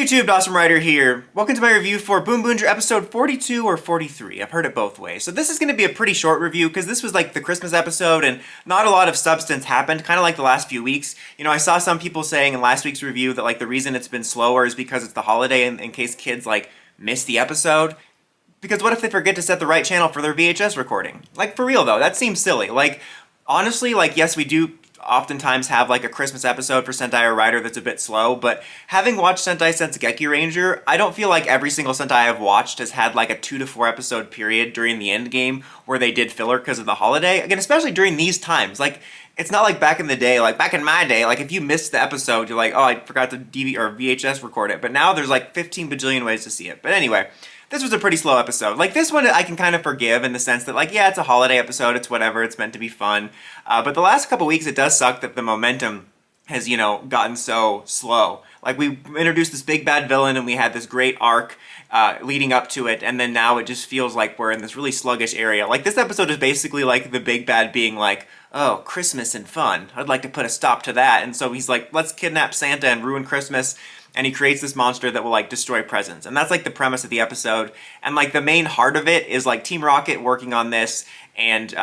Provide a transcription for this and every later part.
YouTube, Dawson Ryder here. Welcome to my review for BoonBoomger episode 42 or 43. I've heard it both ways. So this is going to be a pretty short review because this was like the Christmas episode and not a lot of substance happened, kind of like the last few weeks. You know, I saw some people saying in last week's review that like the reason it's been slower is because it's the holiday in case kids like miss the episode. Because what if they forget to set the right channel for their VHS recording? Like for real though, that seems silly. Like honestly, like yes, we do oftentimes have like a Christmas episode for Sentai or Rider that's a bit slow, but having watched Sentai Sensegeki Ranger, I don't feel like every single Sentai I've watched has had like a 2 to 4 episode period during the end game where they did filler because of the holiday. Again, especially during these times. Like, it's not like back in the day, like back in my day, like if you missed the episode, you're like, oh, I forgot to DV or VHS record it. But now there's like 15 bajillion ways to see it. But anyway, this was a pretty slow episode. Like this one I can kind of forgive in the sense that like, yeah, it's a holiday episode, it's whatever, it's meant to be fun. But the last couple weeks it does suck that the momentum has, you know, gotten so slow. Like we introduced this big bad villain and we had this great arc leading up to it, and then now it just feels like we're in this really sluggish area. Like this episode is basically like the big bad being like, oh, Christmas and fun. I'd like to put a stop to that. And so he's like, let's kidnap Santa and ruin Christmas. And he creates this monster that will like destroy presents. And that's like the premise of the episode. And like the main heart of it is like Team Rocket working on this, and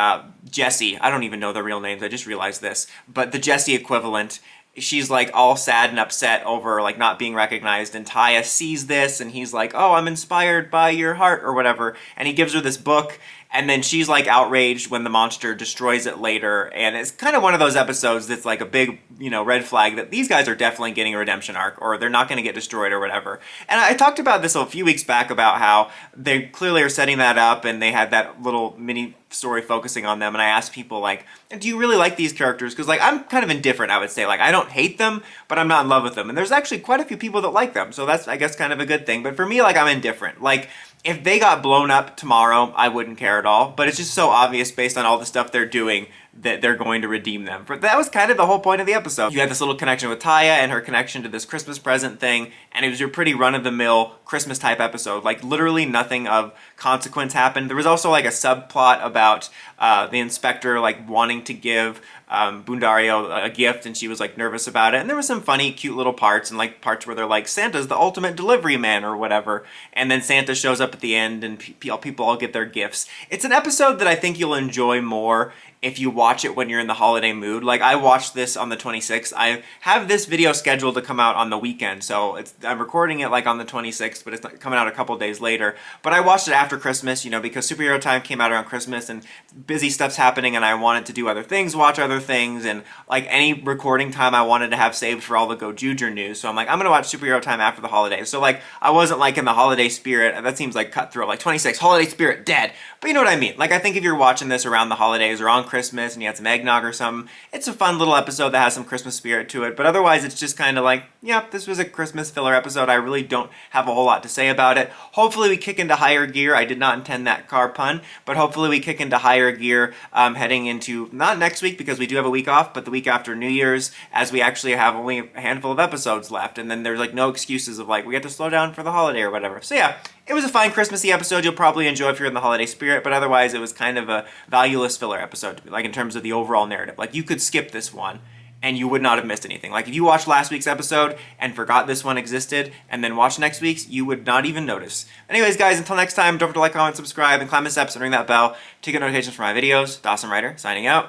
Jessie, I don't even know their real names, I just realized this, but the Jessie equivalent, she's like all sad and upset over like not being recognized, and Taya sees this and he's like, oh, I'm inspired by your heart or whatever, and he gives her this book. And then she's like outraged when the monster destroys it later, and it's kind of one of those episodes that's like a big, you know, red flag that these guys are definitely getting a redemption arc, or they're not going to get destroyed or whatever. And I talked about this a few weeks back about how they clearly are setting that up, and they had that little mini story focusing on them, and I asked people like, do you really like these characters? Because like I'm kind of indifferent, I would say. Like I don't hate them, but I'm not in love with them. And there's actually quite a few people that like them, so that's I guess kind of a good thing. But for me, like I'm indifferent. Like if they got blown up tomorrow, I wouldn't care at all, but it's just so obvious based on all the stuff they're doing that they're going to redeem them. That was kind of the whole point of the episode. You had this little connection with Taya and her connection to this Christmas present thing, and it was your pretty run-of-the-mill Christmas type episode. Like literally nothing of consequence happened. There was also like a subplot about the inspector like wanting to give Bundario a gift, and she was like nervous about it, and there was some funny cute little parts, and like parts where they're like, Santa's the ultimate delivery man or whatever, and then Santa shows up at the end and people all get their gifts. It's an episode that I think you'll enjoy more if you watch it when you're in the holiday mood. Like I watched this on the 26th. I have this video scheduled to come out on the weekend, so I'm recording it like on the 26th, but it's coming out a couple days later. But I watched it after Christmas, you know, because Superhero Time came out around Christmas and busy stuff's happening, and I wanted to do other things, watch other things, and like any recording time I wanted to have saved for all the Gojuger news. So I'm like, I'm gonna watch Superhero Time after the holidays. So like I wasn't like in the holiday spirit. That seems like cutthroat, like 26, holiday spirit dead. But you know what I mean? Like I think if you're watching this around the holidays or on Christmas and you had some eggnog or something, it's a fun little episode that has some Christmas spirit to it. But otherwise it's just kind of like, yeah, this was a Christmas filler episode. I really don't have a whole lot to say about it. Hopefully we kick into higher gear. I did not intend that car pun, but hopefully we kick into higher gear heading into, not next week because we do have a week off, but the week after New Year's, as we actually have only a handful of episodes left, and then there's like no excuses of like, we have to slow down for the holiday or whatever. So yeah, it was a fine Christmassy episode. You'll probably enjoy if you're in the holiday spirit, but otherwise it was kind of a valueless filler episode, like in terms of the overall narrative. Like you could skip this one and you would not have missed anything. Like if you watched last week's episode and forgot this one existed and then watched next week's, you would not even notice. Anyways guys, until next time, don't forget to like, comment, subscribe, and climb the steps and ring that bell to get notifications for my videos. Dawson Ryder, signing out.